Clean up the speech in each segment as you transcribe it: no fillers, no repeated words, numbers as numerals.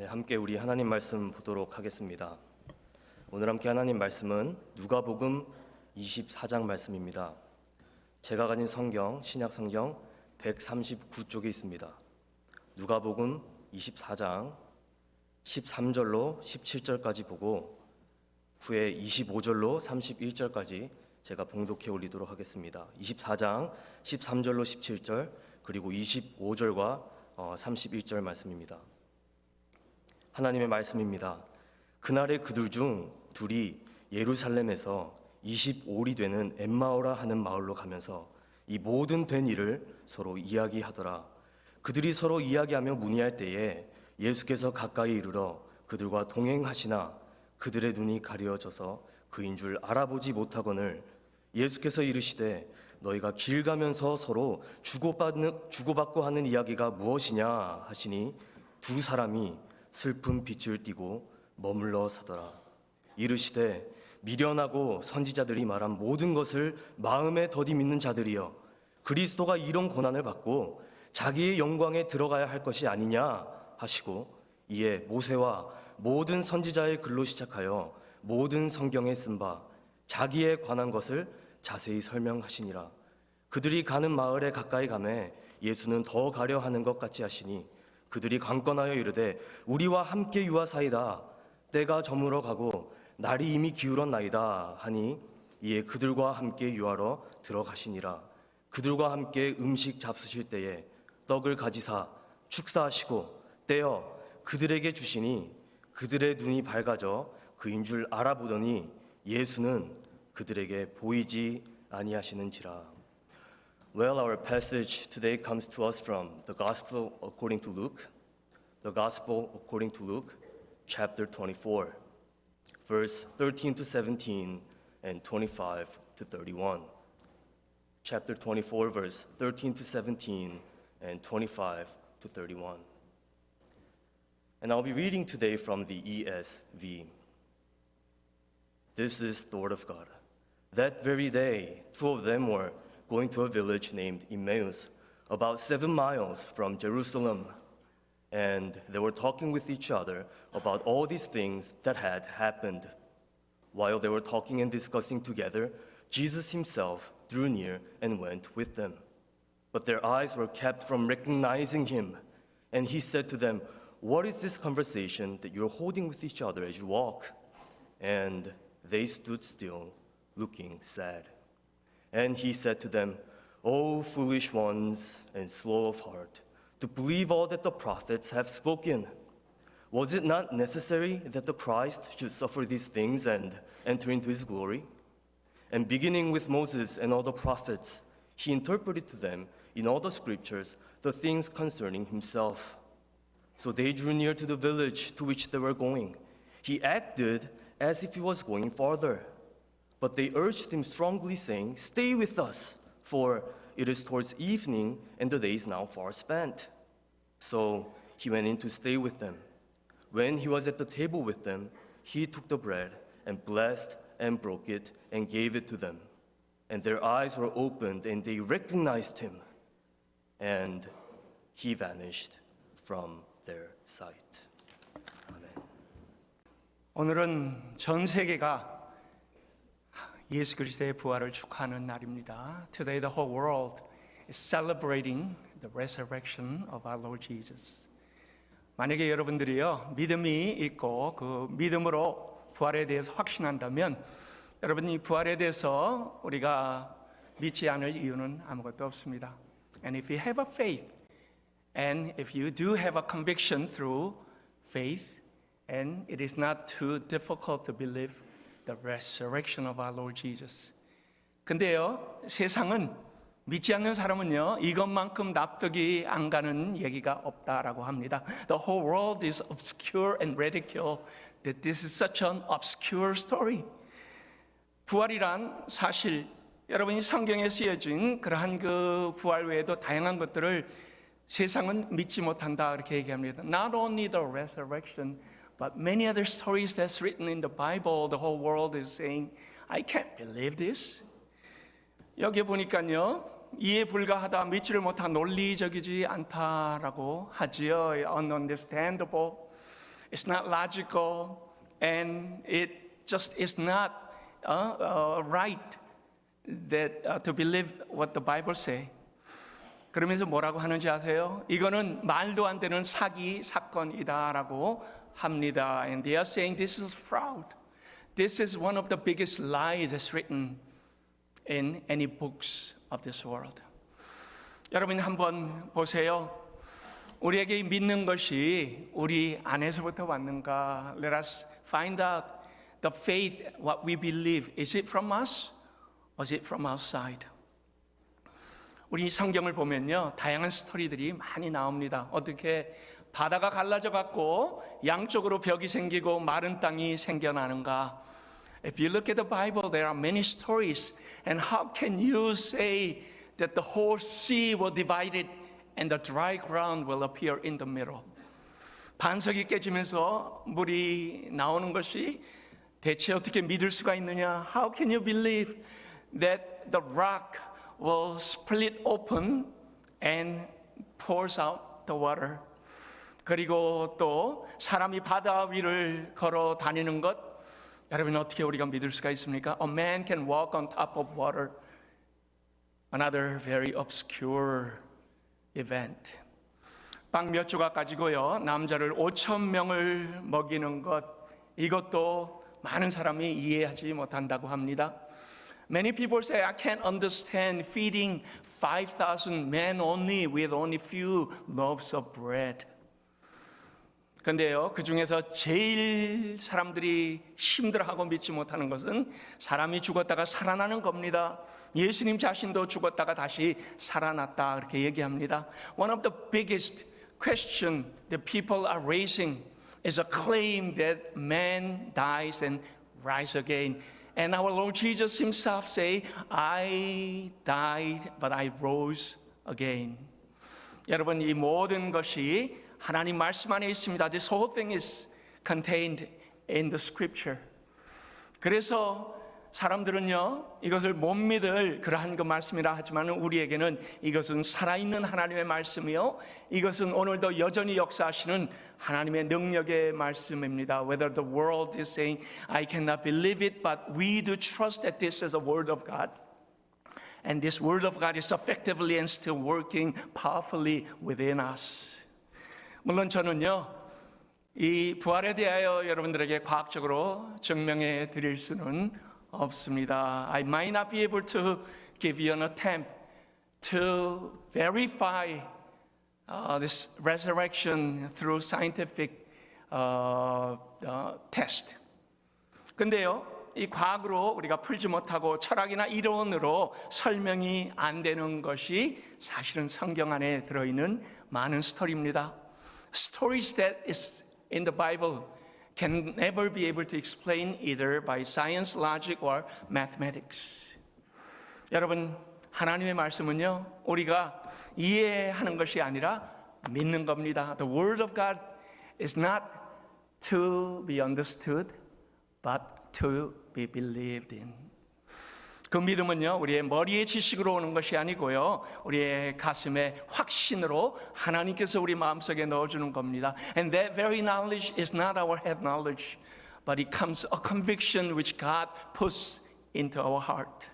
네, 함께 우리 하나님 말씀 보도록 하겠습니다. 오늘 함께 하나님 말씀은 누가복음 24장 말씀입니다. 제가 가진 성경, 신약 성경 139쪽에 있습니다. 누가복음 24장 13절로 17절까지 보고 후에 25절로 31절까지 제가 봉독해 올리도록 하겠습니다. 24장 13절로 17절 그리고 25절과 31절 말씀입니다. 하나님의 말씀입니다. 그날에 그들 중 둘이 예루살렘에서 25리 되는 엠마오라 하는 마을로 가면서 이 모든 된 일을 서로 이야기하더라. 그들이 서로 이야기하며 문의할 때에 예수께서 가까이 이르러 그들과 동행하시나 그들의 눈이 가려져서 그인 줄 알아보지 못하거늘 예수께서 이르시되 너희가 길 가면서 서로 주고받고 하는 이야기가 무엇이냐 하시니 두 사람이 슬픈 빛을 띠고 머물러 서더라. 이르시되 미련하고 선지자들이 말한 모든 것을 마음에 더디 믿는 자들이여 그리스도가 이런 고난을 받고 자기의 영광에 들어가야 할 것이 아니냐 하시고 이에 모세와 모든 선지자의 글로 시작하여 모든 성경에 쓴 바 자기에 관한 것을 자세히 설명하시니라. 그들이 가는 마을에 가까이 가매 예수는 더 가려 하는 것 같이 하시니 그들이 강권하여 이르되 우리와 함께 유하사이다. 때가 저물어 가고 날이 이미 기울었나이다 하니 이에 그들과 함께 유하러 들어가시니라. 그들과 함께 음식 잡수실 때에 떡을 가지사 축사하시고 떼어 그들에게 주시니 그들의 눈이 밝아져 그인 줄 알아보더니 예수는 그들에게 보이지 아니하시는지라. Well, our passage today comes to us from the Gospel according to Luke, chapter 24, verse 13 to 17 and 25 to 31. Chapter 24, verse 13 to 17 and 25 to 31. And I'll be reading today from the ESV. This is the word of God. That very day, two of them were going to a village named Emmaus, about 7 miles from Jerusalem. And they were talking with each other about all these things that had happened. While they were talking and discussing together, Jesus himself drew near and went with them. But their eyes were kept from recognizing him. And he said to them, "What is this conversation that you're holding with each other as you walk?" And they stood still, looking sad. And he said to them, "O foolish ones and slow of heart, to believe all that the prophets have spoken. Was it not necessary that the Christ should suffer these things and enter into his glory?" And beginning with Moses and all the prophets, he interpreted to them in all the scriptures the things concerning himself. So they drew near to the village to which they were going. He acted as if he was going farther. But they urged him strongly, saying, "Stay with us, for it is towards evening, and the day is now far spent." So he went in to stay with them. When he was at the table with them, he took the bread and blessed and broke it and gave it to them. And their eyes were opened, and they recognized him. And he vanished from their sight. 아멘. 오늘은 전 세계가 예수 그리스도의 부활을 축하하는 날입니다. Today the whole world is celebrating the resurrection of our Lord Jesus. 만약에 여러분들이요 믿음이 있고 그 믿음으로 부활에 대해서 확신한다면 여러분이 부활에 대해서 우리가 믿지 않을 이유는 아무것도 없습니다. And if you have a faith, and if you do have a conviction through faith, and it is not too difficult to believe the resurrection of our Lord Jesus. 근데요, 세상은 믿지 않는 사람은요, 이것만큼 납득이 안 가는 얘기가 없다라고 합니다. The whole world is obscure and ridicule that this is such an obscure story. 부활이란 사실, 여러분이 성경에 쓰여진 그러한 그 부활 외에도 다양한 것들을 세상은 믿지 못한다 이렇게 얘기합니다. Not only the resurrection, but many other stories that's written in the Bible, the whole world is saying, I can't believe this. 여기 보니까요, 이해 불가하다, 믿지를 못한 논리적이지 않다라고 하지요. Ununderstandable. It's not logical, and it just is not right that to believe what the Bible say. 그러면서 뭐라고 하는지 아세요? 이거는 말도 안 되는 사기 사건이다라고 합니다. And they are saying this is fraud. This is one of the biggest lies that's written in any books of this world. 여러분 한번 보세요. 우리에게 믿는 것이 우리 안에서부터 왔는가? Let us find out the faith, what we believe. Is it from us or is it from outside? 우리 성경을 보면요, 다양한 스토리들이 많이 나옵니다. 어떻게 바다가 갈라져 갖고 양쪽으로 벽이 생기고 마른 땅이 생겨나는가? If you look at the Bible, there are many stories. And how can you say that the whole sea will divide it and the dry ground will appear in the middle? 반석이 깨지면서 물이 나오는 것이 대체 어떻게 믿을 수가 있느냐? How can you believe that the rock will split open and pours out the water? 그리고 또 사람이 바다 위를 걸어 다니는 것, 여러분 어떻게 우리가 믿을 수가 있습니까? A man can walk on top of water. Another very obscure event. 빵 몇 조각 가지고요, 남자를 5,000명을 먹이는 것, 이것도 많은 사람이 이해하지 못한다고 합니다. Many people say, I can't understand feeding 5,000 men only with only few loaves of bread. 근데요, 그 중에서 제일 사람들이 힘들어하고 믿지 못하는 것은 사람이 죽었다가 살아나는 겁니다. 예수님 자신도 죽었다가 다시 살아났다, 그렇게 얘기합니다. One of the biggest question that people are raising is a claim that man dies and rise again. And our Lord Jesus himself say, I died, but I rose again. 여러분, 이 모든 것이 하나님 말씀 안에 있습니다. This whole thing is contained in the scripture. 그래서 사람들은요, 이것을 못 믿을 그러한 그 말씀이라 하지만 우리에게는 이것은 살아있는 하나님의 말씀이요, 이것은 오늘도 여전히 역사하시는 하나님의 능력의 말씀입니다. Whether the world is saying, I cannot believe it, but we do trust that this is a word of God. And this word of God is effectively and still working powerfully within us. 물론 저는요, 이 부활에 대하여 여러분들에게 과학적으로 증명해 드릴 수는 없습니다. I might not be able to give you an attempt to verify this resurrection through scientific test. 근데요, 이 과학으로 우리가 풀지 못하고 철학이나 이론으로 설명이 안 되는 것이 사실은 성경 안에 들어있는 많은 스토리입니다. Stories that is in the Bible can never be able to explain either by science, logic, or mathematics. 여러분, 하나님의 말씀은요, 우리가 이해하는 것이 아니라 믿는 겁니다. The word of God is not to be understood, but to be believed in. 그 믿음은요, 우리의 머리의 지식으로 오는 것이 아니고요, 우리의 가슴의 확신으로 하나님께서 우리 마음속에 넣어주는 겁니다. And that very knowledge is not our head knowledge, but it comes a conviction which God puts into our heart.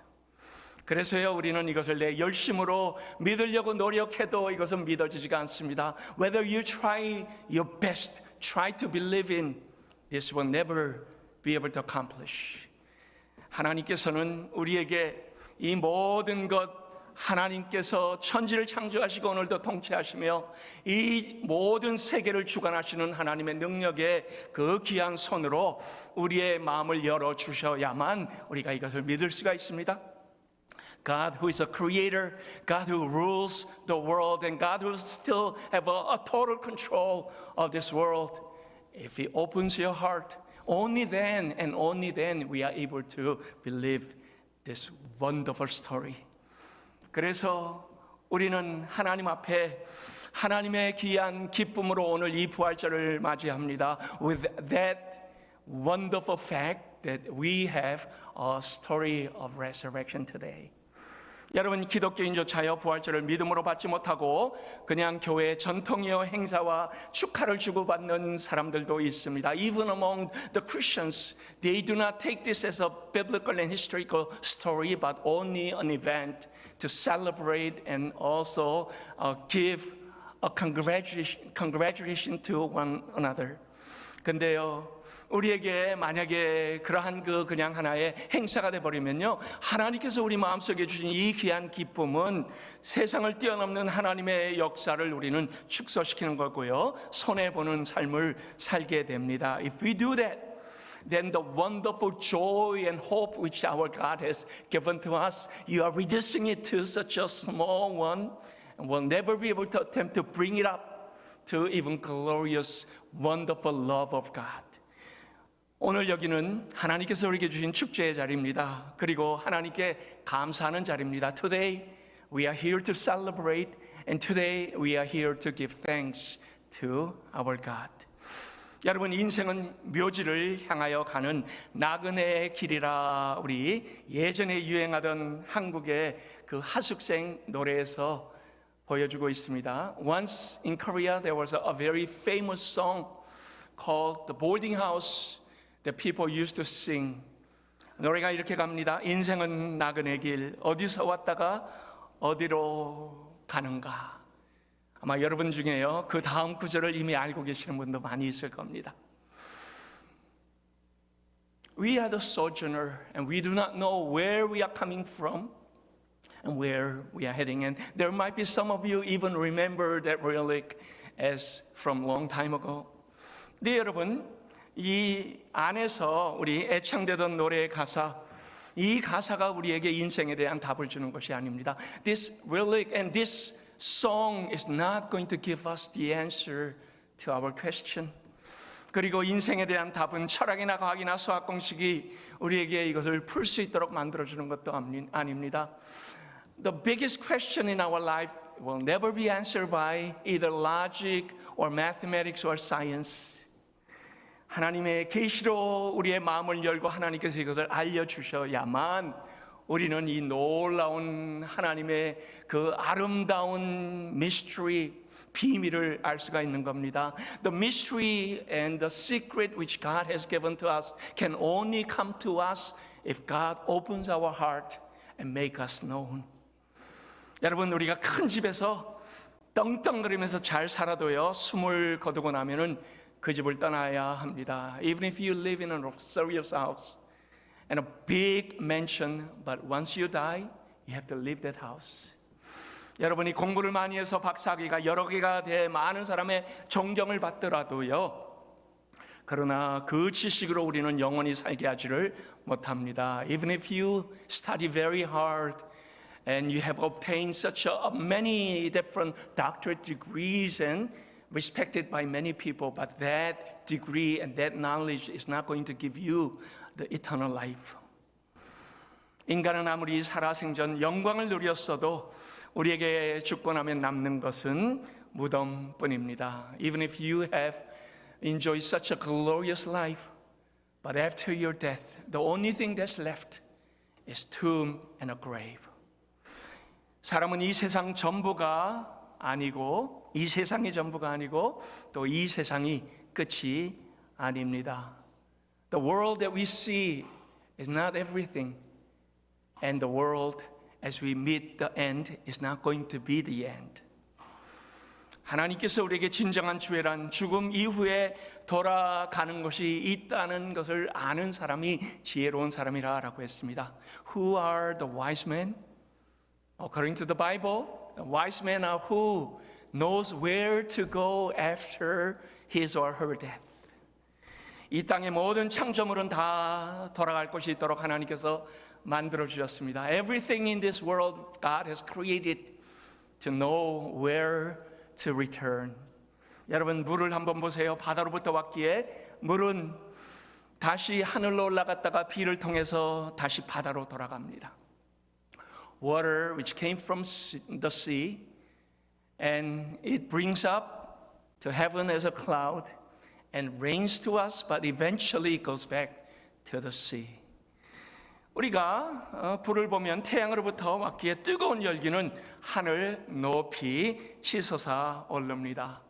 그래서요, 우리는 이것을 내 열심으로 믿으려고 노력해도 이것은 믿어지지가 않습니다. Whether you try your best, try to believe in, this will never be able to accomplish. 하나님께서는 우리에게 이 모든 것, 하나님께서 천지를 창조하시고 오늘도 통치하시며 이 모든 세계를 주관하시는 하나님의 능력의 그 귀한 손으로 우리의 마음을 열어주셔야만 우리가 이것을 믿을 수가 있습니다. God who is a creator, God who rules the world, and God who still have a total control of this world. If He opens your heart, only then and only then we are able to believe this wonderful story. 그래서 우리는 하나님 앞에 하나님의 귀한 기쁨으로 오늘 이 부활절을 맞이합니다. With that wonderful fact that we have a story of resurrection today. 여러분, 기독교인조차요 부활절을 믿음으로 받지 못하고 그냥 교회의 전통이요 행사와 축하를 주고받는 사람들도 있습니다. Even among the Christians, they do not take this as a biblical and historical story, but only an event to celebrate and also give a congratulation to one another. 근데요, 우리에게 만약에 그러한 그냥 하나의 행사가 되어버리면요, 하나님께서 우리 마음속에 주신 이 귀한 기쁨은 세상을 뛰어넘는 하나님의 역사를 우리는 축소시키는 거고요, 손해보는 삶을 살게 됩니다. If we do that, then the wonderful joy and hope which our God has given to us, you are reducing it to such a small one, and will never be able to attempt to bring it up to even glorious, wonderful love of God. 오늘 여기는 하나님께서 우리에게 주신 축제의 자리입니다. 그리고 하나님께 감사하는 자리입니다. Today we are here to celebrate, and today we are here to give thanks to our God. 여러분, 인생은 묘지를 향하여 가는 나그네의 길이라 우리 예전에 유행하던 한국의 그 하숙생 노래에서 보여주고 있습니다. Once in Korea there was a very famous song called The Boarding House that people used to sing. 노래가 이렇게 갑니다. 인생은 나그네 길, 어디서 왔다가 어디로 가는가. 아마 여러분 중에요, 그 다음 구절을 이미 알고 계시는 분도 많이 있을 겁니다. We are the sojourner, and we do not know where we are coming from and where we are heading. And there might be some of you even remember that lyric as from long time ago. 네, 여러분, 이 안에서 우리 애창되던 노래의 가사, 이 가사가 우리에게 인생에 대한 답을 주는 것이 아닙니다. This lyric and this song is not going to give us the answer to our question. 그리고 인생에 대한 답은 철학이나 과학이나 수학 공식이 우리에게 이것을 풀 수 있도록 만들어주는 것도 아닙니다. The biggest question in our life will never be answered by either logic or mathematics or science. 하나님의 계시로 우리의 마음을 열고 하나님께서 이것을 알려주셔야만 우리는 이 놀라운 하나님의 그 아름다운 mystery, 비밀을 알 수가 있는 겁니다. The mystery and the secret which God has given to us can only come to us if God opens our heart and make us known. 여러분, 우리가 큰 집에서 떵떵거리면서 잘 살아도요, 숨을 거두고 나면은 그 집을 떠나야 합니다. Even if you live in a luxurious house and a big mansion, but once you die, you have to leave that house. 여러분이 공부를 많이 해서 박사학위가 여러 개가 돼 많은 사람의 존경을 받더라도요, 그러나 그 지식으로 우리는 영원히 살게 하지를 못합니다. Even if you study very hard and you have obtained such many different doctorate degrees and respected by many people, but that degree and that knowledge is not going to give you the eternal life. 인간은 아무리 살아생전 영광을 누렸어도 우리에게 죽고 나면 남는 것은 무덤뿐입니다. Even if you have enjoyed such a glorious life, but after your death, the only thing that's left is tomb and a grave. 사람은 이 세상 전부가 아니고, 이 세상이 전부가 아니고, 또 이 세상이 끝이 아닙니다. The world that we see is not everything, and the world as we meet the end is not going to be the end. 하나님께서 우리에게 진정한 주애란 죽음 이후에 돌아가는 것이 있다는 것을 아는 사람이 지혜로운 사람이라고 했습니다. Who are the wise men? According to the Bible, the wise men are who knows where to go after his or her death. 이 땅의 모든 창조물은 다 돌아갈 곳이 있도록 하나님께서 만들어 주셨습니다. Everything in this world God has created to know where to return. 여러분, 물을 한번 보세요. 바다로부터 왔기에 물은 다시 하늘로 올라갔다가 비를 통해서 다시 바다로 돌아갑니다. Water which came from the sea and it brings up to heaven as a cloud and rains to us, but eventually it goes back to the sea. 우리가 불을 보면 태양으로부터 왔기에 뜨거운 열기는 하늘 높이 치솟아 오릅니다.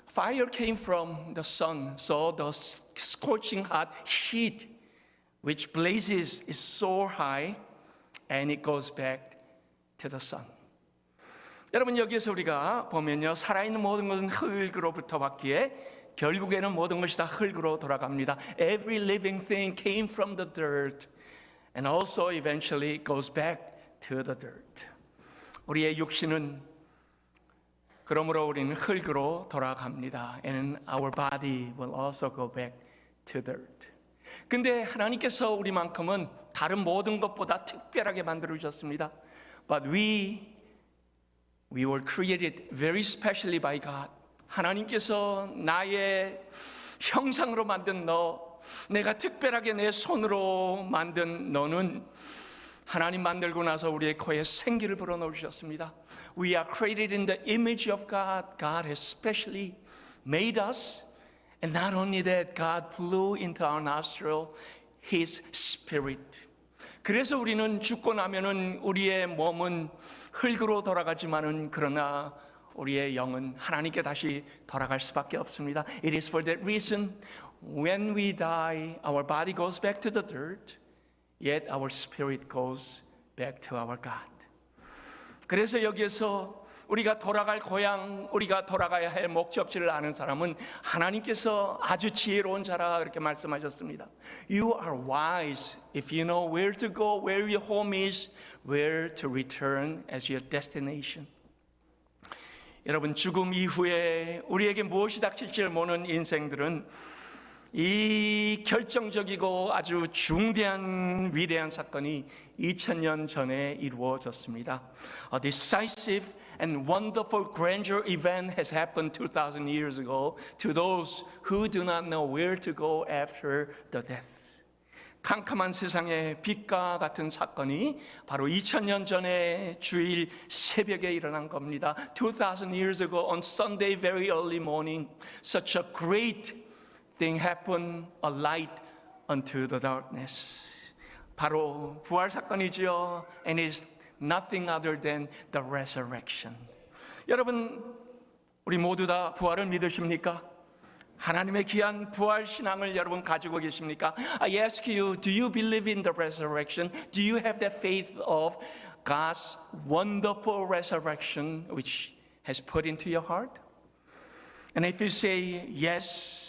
Fire came from the sun, so the scorching hot heat which blazes is so high and it goes back to the sun. 여러분 여기에서 우리가 보면요, 살아있는 모든 것은 흙으로부터 왔기에 결국에는 모든 것이 다 흙으로 돌아갑니다. Every living thing came from the dirt and also eventually it goes back to the dirt. 우리의 육신은 그러므로 우리는 흙으로 돌아갑니다. And our body will also go back to dirt. 근데 하나님께서 우리만큼은 다른 모든 것보다 특별하게 만들어 주셨습니다. But we were created very specially by God. 하나님께서 나의 형상으로 만든 너, 내가 특별하게 내 손으로 만든 너는 하나님 만들고 나서 우리의 코에 생기를 불어넣어 주셨습니다. We are created in the image of God. God has specially made us. And not only that, God blew into our nostril His Spirit. 그래서 우리는 죽고 나면은 우리의 몸은 흙으로 돌아가지만은 그러나 우리의 영은 하나님께 다시 돌아갈 수밖에 없습니다. It is for that reason when we die, our body goes back to the dirt, yet our spirit goes back to our God. 그래서 여기에서 우리가 돌아갈 고향, 우리가 돌아가야 할 목적지를 아는 사람은 하나님께서 아주 지혜로운 자라 그렇게 말씀하셨습니다. You are wise if you know where to go, where your home is, where to return as your destination. 여러분 죽음 이후에 우리에게 무엇이 닥칠지를 모르는 인생들은 이 결정적이고 아주 중대한 위대한 사건이 2000년 전에 이루어졌습니다. A decisive and wonderful grandeur event has happened 2,000 years ago to those who do not know where to go after the death. 캄캄한 세상의 빛과 같은 사건이 바로 2000년 전에 주일 새벽에 일어난 겁니다. 2,000 years ago on Sunday very early morning, such a great thing happened, a light unto the darkness. 바로 부활 사건이죠. And it's nothing other than the resurrection. 여러분, 우리 모두 다 부활을 믿으십니까? 하나님의 귀한 부활 신앙을 여러분 가지고 계십니까? I ask you, do you believe in the resurrection? Do you have that faith of God's wonderful resurrection which has put into your heart? And if you say yes,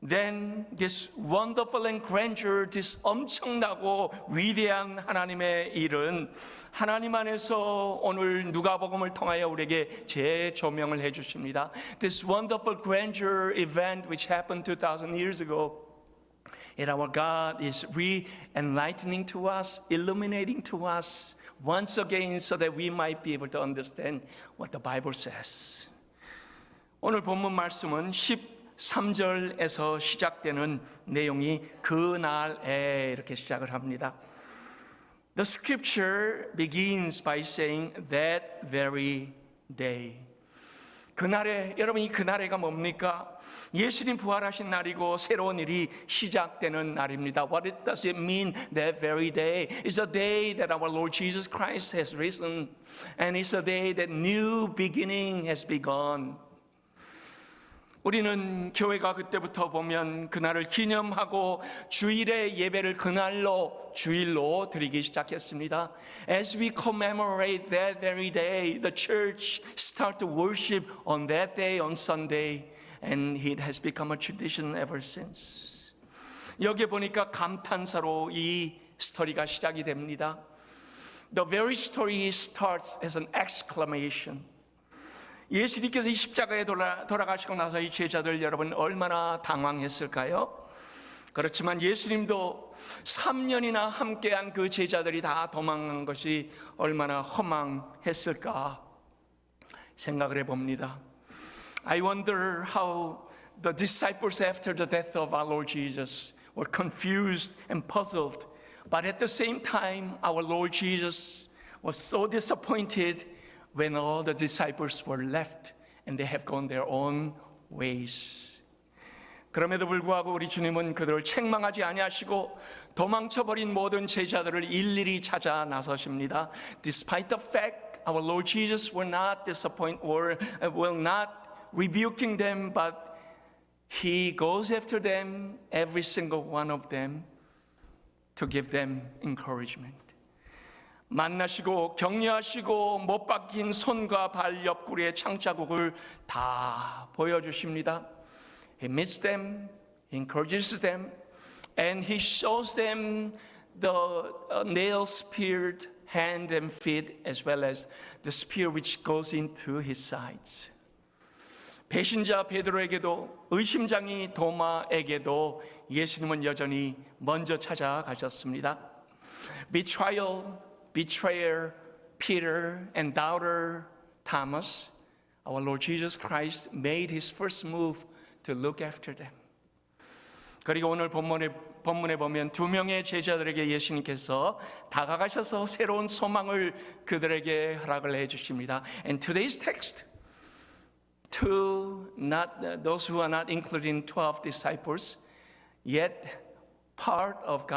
then this wonderful and grandeur, this 엄청나고 위대한 하나님의 일은 하나님 안에서 오늘 누가복음을 통하여 우리에게 재조명을 해 주십니다. This wonderful grandeur event which happened 2,000 years ago, and our God is re-enlightening to us, illuminating to us once again so that we might be able to understand what the Bible says. 오늘 본문 말씀은 13절에서 시작되는 내용이 그날에 이렇게 시작을 합니다. The scripture begins by saying that very day. 그날에, 여러분 이 그날에가 뭡니까? 예수님 부활하신 날이고 새로운 일이 시작되는 날입니다. What does it mean that very day? It's a day that our Lord Jesus Christ has risen, and it's a day that new beginning has begun. 우리는 교회가 그때부터 보면 그날을 기념하고 주일의 예배를 그날로 주일로 드리기 시작했습니다. As we commemorate that very day, the church start to worship on that day, on Sunday, and it has become a tradition ever since. 여기에 보니까 감탄사로 이 스토리가 시작이 됩니다. The very story starts as an exclamation. 예수님께서 이 십자가에 돌아가시고 나서 이 제자들 여러분 얼마나 당황했을까요? 그렇지만 예수님도 3년이나 함께한 그 제자들이 다 도망간 것이 얼마나 허망했을까 생각을 해봅니다. I wonder how the disciples after the death of our Lord Jesus were confused and puzzled. But at the same time, our Lord Jesus was so disappointed when all the disciples were left and they have gone their own ways. 그럼에도 불구하고 우리 주님은 그들을 책망하지 아니하시고 도망쳐버린 모든 제자들을 일일이 찾아 나서십니다. Despite the fact our Lord Jesus will not disappoint or will not rebuking them, but He goes after them, every single one of them, to give them encouragement. 만나시고 격려하시고 못 박힌 손과 발 옆구리의 창자국을 다 보여주십니다. He meets them, He encourages them, and He shows them the nail-speared hand and feet, as well as the spear which goes into His sides. 배신자 베드로에게도 의심장이 도마에게도 예수님은 여전히 먼저 찾아가셨습니다. Betrayer Peter and doubter Thomas, our Lord Jesus Christ made His first move to look after them. 그리고 오늘 본문에 보면 두 명의 제자들에게 예수님께서 다가가셔서 새로운 소망을 그들에게 허락을 해 주십니다. And today's text, those who are not included in 12 disciples, yet part of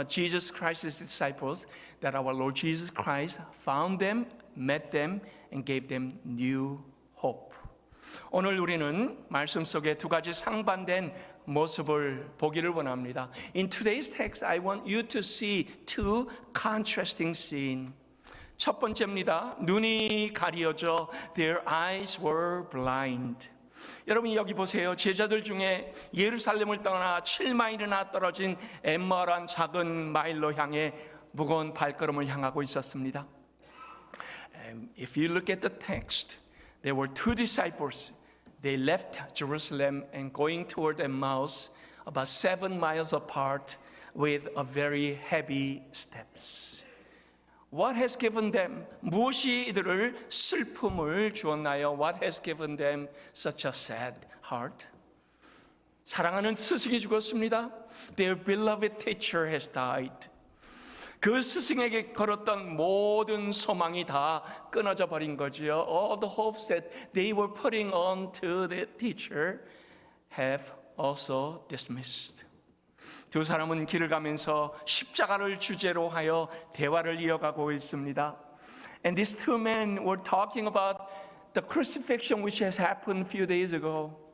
Jesus Christ's disciples, that our Lord Jesus Christ found them, met them, and gave them new hope. 오늘 우리는 말씀 속에 두 가지 상반된 모습을 보기를 원합니다. In today's text, I want you to see two contrasting scenes. 첫 번째입니다. 눈이 가리어져 their eyes were blind. 여러분 여기 보세요. 제자들 중에 예루살렘을 떠나 7마일이나 떨어진 엠마오라는 작은 마일로 향해 무거운 발걸음을 향하고 있었습니다. If you look at the text, there were two disciples. They left Jerusalem and going toward Emmaus, about 7 miles apart, with a very heavy steps. What has given them? 무엇이 이들을 슬픔을 주었나요? What has given them such a sad heart? 사랑하는 스승이 죽었습니다. Their beloved teacher has died. 그 스승에게 걸었던 모든 소망이 다 끊어져 버린 거지요. All the hopes that they were putting on to the teacher have also dismissed. 두 사람은 길을 가면서 십자가를 주제로 하여 대화를 이어가고 있습니다. And these two men were talking about the crucifixion which has happened a few days ago.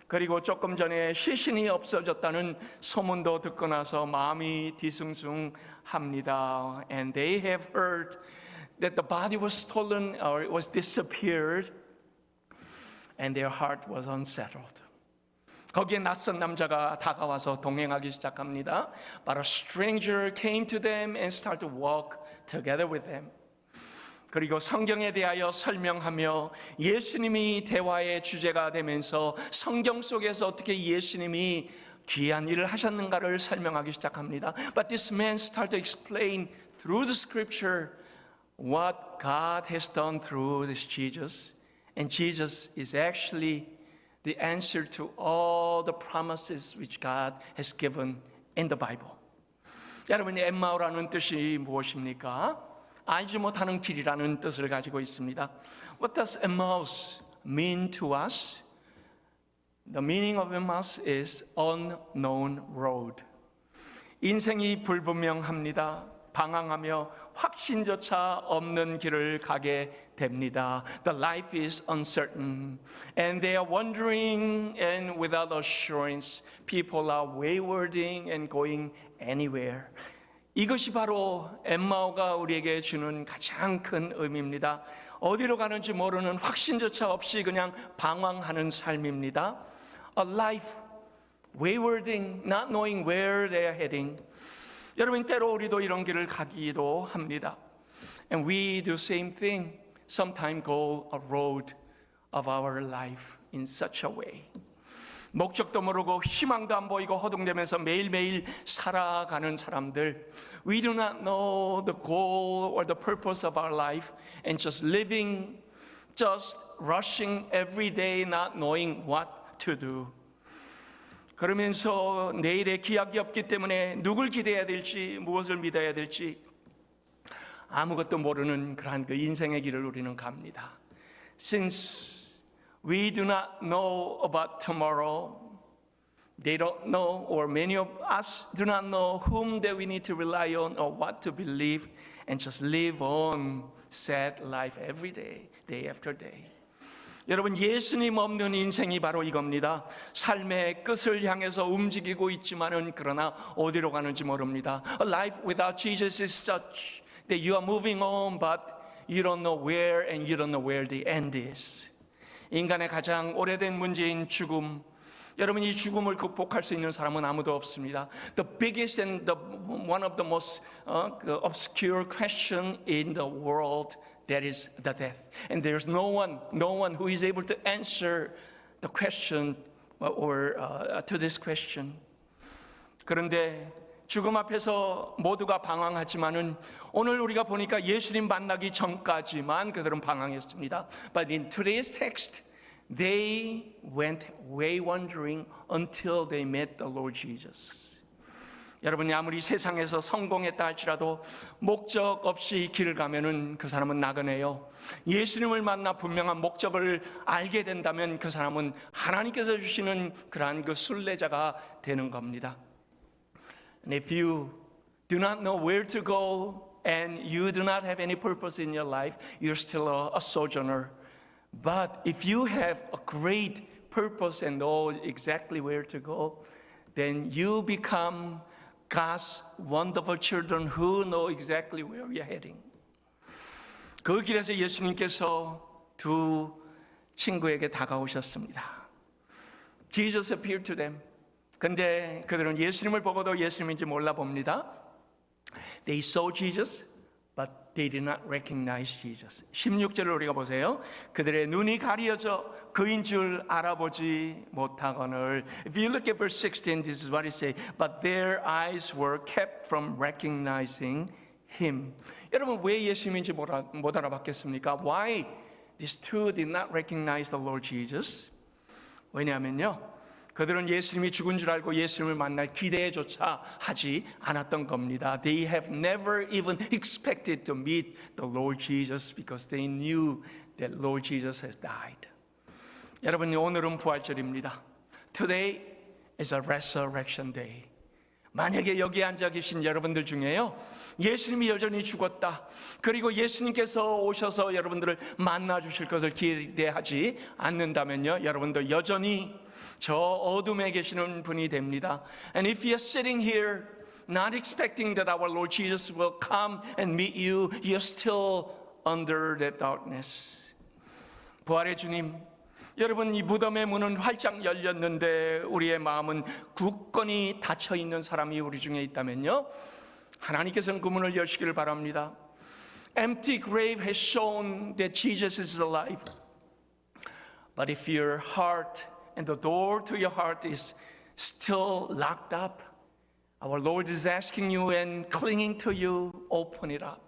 그리고 조금 전에 시신이 없어졌다는 소문도 듣고 나서 마음이 뒤숭숭합니다. And they have heard that the body was stolen or it was disappeared, and their heart was unsettled. 거기에 낯선 남자가 다가와서 동행하기 시작합니다. But a stranger came to them and started to walk together with them. 그리고 성경에 대하여 설명하며 예수님이 대화의 주제가 되면서 성경 속에서 어떻게 예수님이 귀한 일을 하셨는가를 설명하기 시작합니다. But this man started to explain through the scripture what God has done through this Jesus. And Jesus is actually the answer to all the promises which God has given in the Bible. 여러분, 엠마오라는 뜻이 무엇입니까? 알지 못하는 길이라는 뜻을 가지고 있습니다. What does Emmaus mean to us? The meaning of Emmaus is unknown road. 인생이 불분명합니다. 방황하며 확신조차 없는 길을 가게 됩니다. The life is uncertain, and they are wandering, and without assurance, people are waywarding and going anywhere. 이것이 바로 엠마오가 우리에게 주는 가장 큰 의미입니다. 어디로 가는지 모르는 확신조차 없이 그냥 방황하는 삶입니다. A life waywarding, not knowing where they are heading. 여러분, 때로 우리도 이런 길을 가기도 합니다. And we do the same thing. Sometimes go a road of our life in such a way. 목적도 모르고 희망도 안 보이고 허둥대면서 매일매일 살아가는 사람들. We do not know the goal or the purpose of our life and just living, just rushing every day, not knowing what to do. 그러면서 내일의 기약이 없기 때문에 누굴 기대해야 될지, 무엇을 믿어야 될지 아무것도 모르는 그러한 그 인생의 길을 우리는 갑니다. Since we do not know about tomorrow, They don't know, or many of us do not know whom that we need to rely on or what to believe, and just live on sad life every day, day after day. 여러분, 예수님 없는 인생이 바로 이겁니다. 삶의 끝을 향해서 움직이고 있지만은 그러나 어디로 가는지 모릅니다. A life without Jesus is such that you are moving on, but you don't know where and you don't know where the end is. 인간의 가장 오래된 문제인 죽음. 여러분, 이 죽음을 극복할 수 있는 사람은 아무도 없습니다. The biggest and one of the most obscure question in the world, that is the death. And there's no one who is able to answer the question or to this question. 그런데 죽음 앞에서 모두가 방황하지만은 오늘 우리가 보니까 예수님 만나기 전까지만 그들은 방황했습니다. But in today's text, they went way wandering until they met the Lord Jesus. 여러분이 아무리 세상에서 성공했다 할지라도 목적 없이 길을 가면은 그 사람은 나그네요. 예수님을 만나 분명한 목적을 알게 된다면 그 사람은 하나님께서 주시는 그러한 그 순례자가 되는 겁니다. And if you do not know where to go and you do not have any purpose in your life, you're still a sojourner. But if you have a great purpose and know exactly where to go, then you become God's wonderful children who know exactly where you're heading. 그 길에서 예수님께서 두 친구에게 다가오셨습니다. Jesus appeared to them. 근데 그들은 예수님을 보고도 예수님인지 몰라 봅니다. They saw Jesus, but they did not recognize Jesus. 16절을 우리가 보세요. 그들의 눈이 가려져 그인 줄 알아보지 못하거늘. If you look at verse 16, this is what it says. But their eyes were kept from recognizing him. 여러분, 왜 예수님인지 못 알아봤겠습니까? Why these two did not recognize the Lord Jesus? 왜냐하면요, 그들은 예수님이 죽은 줄 알고 예수님을 만날 기대조차 하지 않았던 겁니다. They have never even expected to meet the Lord Jesus because they knew that Lord Jesus has died. 여러분, 오늘은 부활절입니다. Today is a resurrection day. 만약에 여기 앉아 계신 여러분들 중에요, 예수님이 여전히 죽었다, 그리고 예수님께서 오셔서 여러분들을 만나 주실 것을 기대하지 않는다면요, 여러분도 여전히 저 어둠에 계시는 분이 됩니다. And if you're sitting here not expecting that our Lord Jesus will come and meet you, you're still under that darkness. 부활의 주님, 여러분, 이 무덤의 문은 활짝 열렸는데 우리의 마음은 굳건히 닫혀 있는 사람이 우리 중에 있다면요, 하나님께서는 그 문을 여시기를 바랍니다. Empty grave has shown that Jesus is alive. But if your heart and the door to your heart is still locked up, our Lord is asking you and clinging to you, open it up.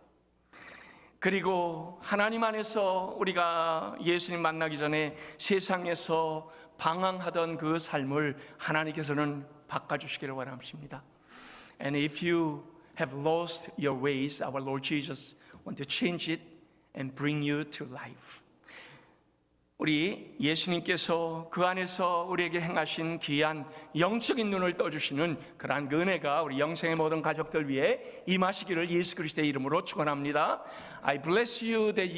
그리고 하나님 안에서 우리가 예수님 만나기 전에 세상에서 방황하던 그 삶을 하나님께서는 바꿔주시기를 원하십니다. And if you have lost your ways, our Lord Jesus want to change it and bring you to life. 우리 예수님께서 그 안에서 우리에게 행하신 귀한 영적인 눈을 떠주시는 그러한 은혜가 우리 영생의 모든 가족들 위해 임하시기를 예수 그리스도의 이름으로 축원합니다. I bless you that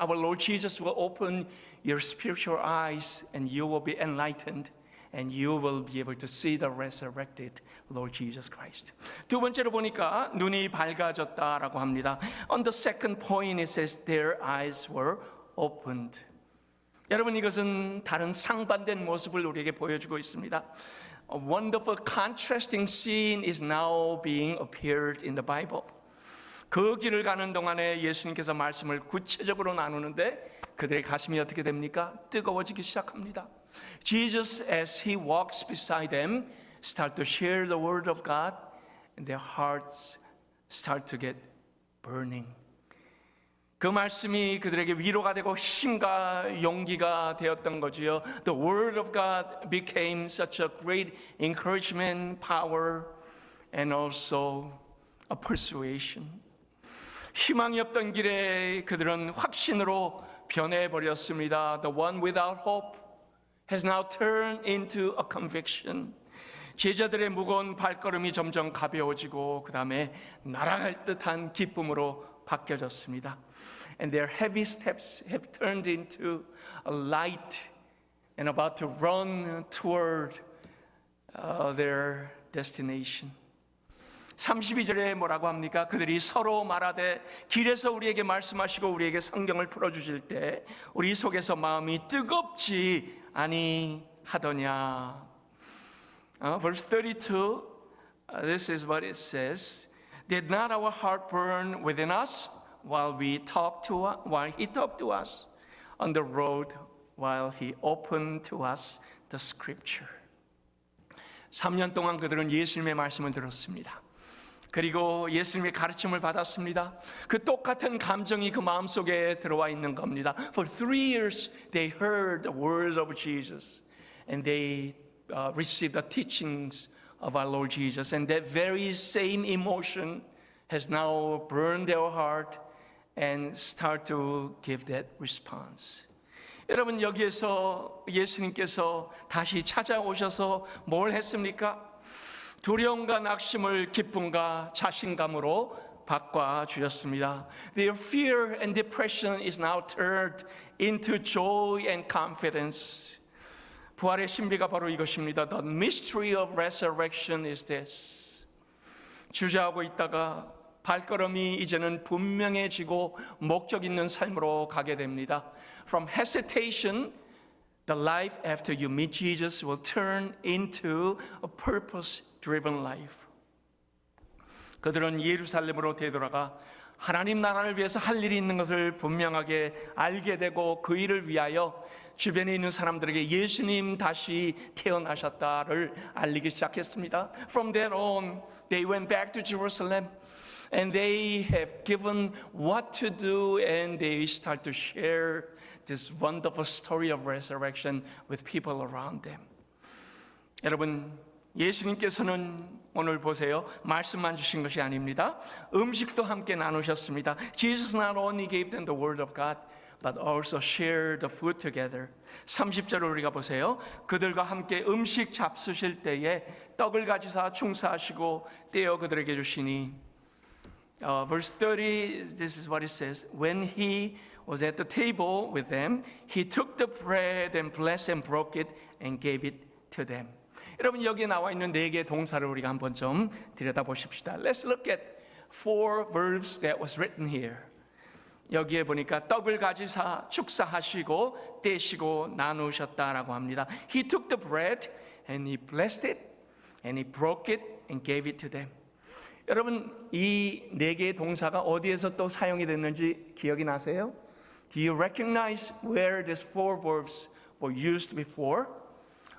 our Lord Jesus will open your spiritual eyes and you will be enlightened and you will be able to see the resurrected Lord Jesus Christ. 두 번째로 보니까 눈이 밝아졌다라고 합니다. On the second point it says their eyes were opened. 여러분, 이것은 다른 상반된 모습을 우리에게 보여주고 있습니다. A wonderful contrasting scene is now being appeared in the Bible. 그 길을 가는 동안에 예수님께서 말씀을 구체적으로 나누는데 그들의 가슴이 어떻게 됩니까? 뜨거워지기 시작합니다. Jesus, as he walks beside them, start to share the word of God, and their hearts start to get burning. 그 말씀이 그들에게 위로가 되고 힘과 용기가 되었던 거지요. The word of God became such a great encouragement, power, and also a persuasion. 희망이 없던 길에 그들은 확신으로 변해버렸습니다. The one without hope has now turned into a conviction. 제자들의 무거운 발걸음이 점점 가벼워지고 그 다음에 날아갈 듯한 기쁨으로 바뀌어졌습니다. And their heavy steps have turned into a light and about to run toward their destination. 32절에 뭐라고 합니까? 그들이 서로 말하되 길에서 우리에게 말씀하시고 우리에게 성경을 풀어주실 때 우리 속에서 마음이 뜨겁지 아니하더냐. Verse 32, this is what it says. Did not our heart burn within us while he talked to us on the road while he opened to us the scripture. 3년 동안 그들은 예수님의 말씀을 들었습니다. 그리고 예수님의 가르침을 받았습니다. 그 똑같은 감정이 그 마음속에 들어와 있는 겁니다. For 3 years they heard the words of Jesus and they received the teachings of our Lord Jesus, and that very same emotion has now burned their heart and start to give that response. 여러분, 여기에서 예수님께서 다시 찾아오셔서 뭘 했습니까? 두려움과 낙심을 기쁨과 자신감으로 바꿔주셨습니다. Their fear and depression is now turned into joy and confidence. 부활의 신비가 바로 이것입니다. The mystery of resurrection is this. 주저하고 있다가 발걸음이 이제는 분명해지고 목적 있는 삶으로 가게 됩니다. From hesitation, the life after you meet Jesus will turn into a purpose-driven life. 그들은 예루살렘으로 되돌아가 하나님 나라를 위해서 할 일이 있는 것을 분명하게 알게 되고 그 일을 위하여 주변에 있는 사람들에게 예수님 다시 태어나셨다를 알리기 시작했습니다. From that on, they went back to Jerusalem and they have given what to do and they start to share this wonderful story of resurrection with people around them. 여러분, 예수님께서는 오늘 보세요. 말씀만 주신 것이 아닙니다. 음식도 함께 나누셨습니다. Jesus not only gave them the word of God, but also shared the food together. 30절을 우리가 보세요. 그들과 함께 음식 잡수실 때에 떡을 가지사 충사하시고 떼어 그들에게 주시니. Verse 30, this is what it says. When he was at the table with them, he took the bread and blessed and broke it and gave it to them. 여러분, 여기에 나와 있는 4개의 동사를 우리가 한번 좀 들여다보십시다. Let's look at 4 verbs that was written here. 여기에 보니까 떡을 가지사 축사하시고 떼시고 나누셨다라고 합니다. He took the bread and he blessed it and he broke it and gave it to them. 여러분, 이 4개의 동사가 어디에서 또 사용이 됐는지 기억이 나세요? Do you recognize where these 4 verbs were used before?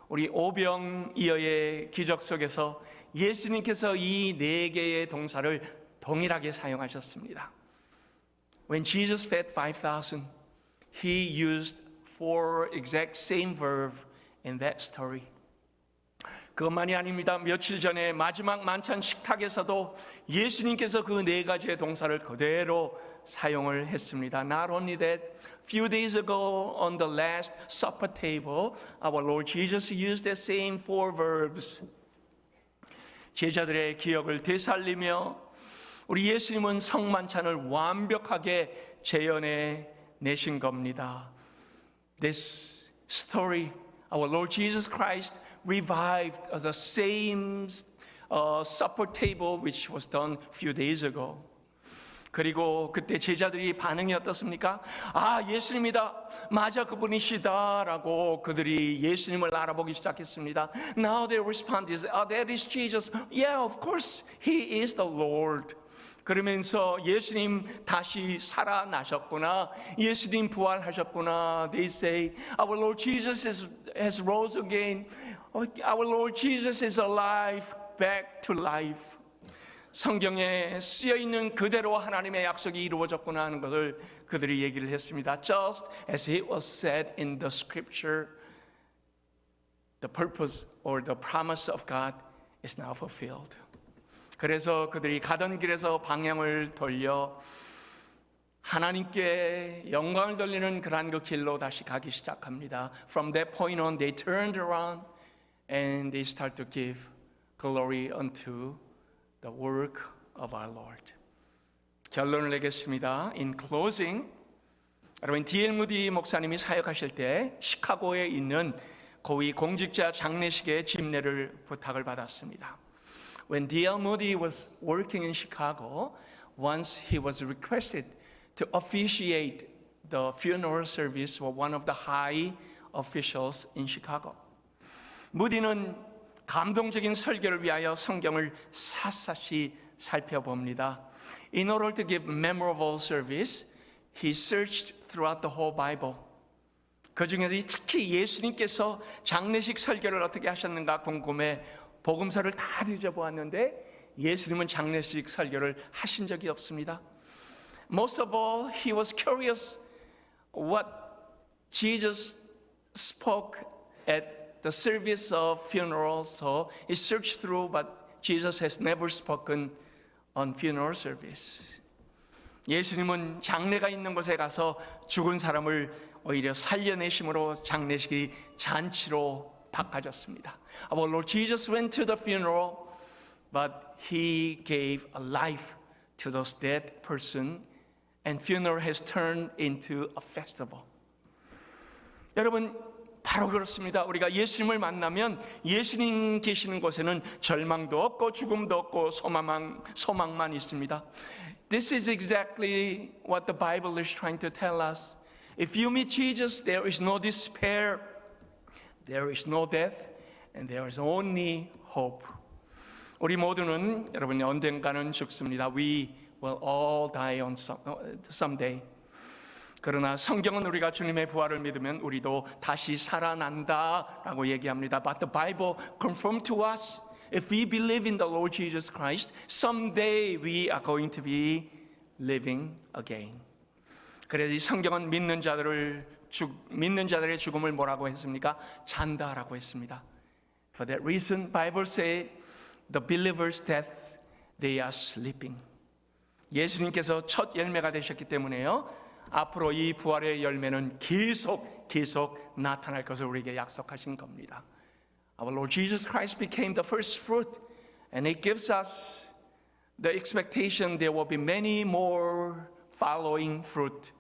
우리 오병이어의 기적 속에서 예수님께서 이 4개의 동사를 동일하게 사용하셨습니다. When Jesus fed 5,000, he used 4 exact same verb in that story. 그것만이 아닙니다. 며칠 전에 마지막 만찬 식탁에서도 예수님께서 그 4가지의 동사를 그대로 사용을 했습니다. Not only that, few days ago on the last supper table, our Lord Jesus used the same 4 verbs. 제자들의 기억을 되살리며 우리 예수님은 성만찬을 완벽하게 재현해 내신 겁니다. This story, our Lord Jesus Christ revived the same supper table which was done a few days ago. 그리고 그때 제자들이 반응이 어떻습니까? 아, 예수님이다. 맞아, 그분이시다라고 그들이 예수님을 알아보기 시작했습니다. Now their response is, that is Jesus. Yeah, of course, he is the Lord. 그러면서 예수님 다시 살아나셨구나. 예수님 부활하셨구나. They say, our Lord Jesus has rose again. Our Lord Jesus is alive, back to life. 성경에 쓰여 있는 그대로 하나님의 약속이 이루어졌구나 하는 것을 그들이 얘기를 했습니다. Just as it was said in the scripture, the purpose or the promise of God is now fulfilled. 그래서 그들이 가던 길에서 방향을 돌려 하나님께 영광을 돌리는 그러한 그 길로 다시 가기 시작합니다. From that point on, they turned around and they start to give glory unto the work of our Lord. 결론을 내겠습니다. In closing, 여러분 D.L. 무디 목사님이 사역하실 때 시카고에 있는 고위 공직자 장례식의 집례를 부탁을 받았습니다. When D.L. Moody was working in Chicago, once he was requested to officiate the funeral service for one of the high officials in Chicago. 무디는 감동적인 설교를 위하여 성경을 샅샅이 살펴봅니다. In order to give memorable service, he searched throughout the whole Bible. 그 중에서 특히 예수님께서 장례식 설교를 어떻게 하셨는가 궁금해 복음서를 다 뒤져보았는데 예수님은 장례식 설교를 하신 적이 없습니다. Most of all, he was curious what Jesus spoke at the service of funerals. So he searched through, but Jesus has never spoken on funeral service. 예수님은 장례가 있는 곳에 가서 죽은 사람을 오히려 살려내심으로 장례식이 잔치로 바꿔졌습니다. Our Lord Jesus went to the funeral, but He gave a life to those dead person, and funeral has turned into a festival. 여러분, 바로 그렇습니다. 우리가 예수님을 만나면 예수님 계시는 곳에는 절망도 없고 죽음도 없고 소망만 있습니다. This is exactly what the Bible is trying to tell us. If you meet Jesus, there is no despair, there is no death, and there is only hope. 우리 모두는 여러분 언젠가는 죽습니다. We will all die on someday. 그러나 성경은 우리가 주님의 부활을 믿으면 우리도 다시 살아난다라고 얘기합니다. But the Bible confirmed to us, if we believe in the Lord Jesus Christ, someday we are going to be living again. 그래서 이 성경은 믿는 자들의 죽음을 뭐라고 했습니까? 잔다라고 했습니다. For that reason, Bible say the believer's death, they are sleeping. 예수님께서 첫 열매가 되셨기 때문에요. 앞으로 이 부활의 열매는 계속 나타날 것을 우리에게 약속하신 겁니다. Our Lord Jesus Christ became the first fruit, and it gives us the expectation there will be many more following fruit.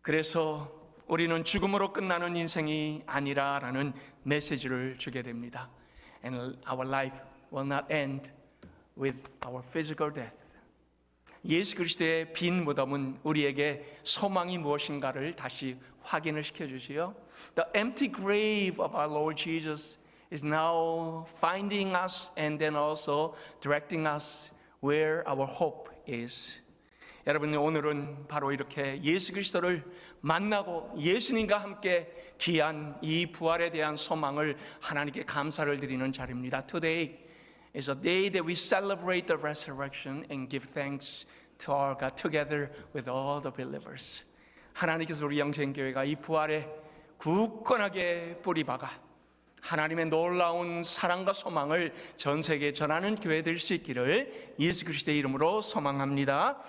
그래서 우리는 죽음으로 끝나는 인생이 아니라라는 메시지를 주게 됩니다. And our life will not end with our physical death. 예수 그리스도의 빈 무덤은 우리에게 소망이 무엇인가를 다시 확인을 시켜주시요. The empty grave of our Lord Jesus is now finding us and then also directing us where our hope is. 여러분, 오늘은 바로 이렇게 예수 그리스도를 만나고 예수님과 함께 귀한 이 부활에 대한 소망을 하나님께 감사를 드리는 자리입니다. Today is a day that we celebrate the resurrection and give thanks to our God together with all the believers. 하나님께서 우리 영생교회가 이 부활에 굳건하게 뿌리박아 하나님의 놀라운 사랑과 소망을 전 세계에 전하는 교회 될 수 있기를 예수 그리스도의 이름으로 소망합니다.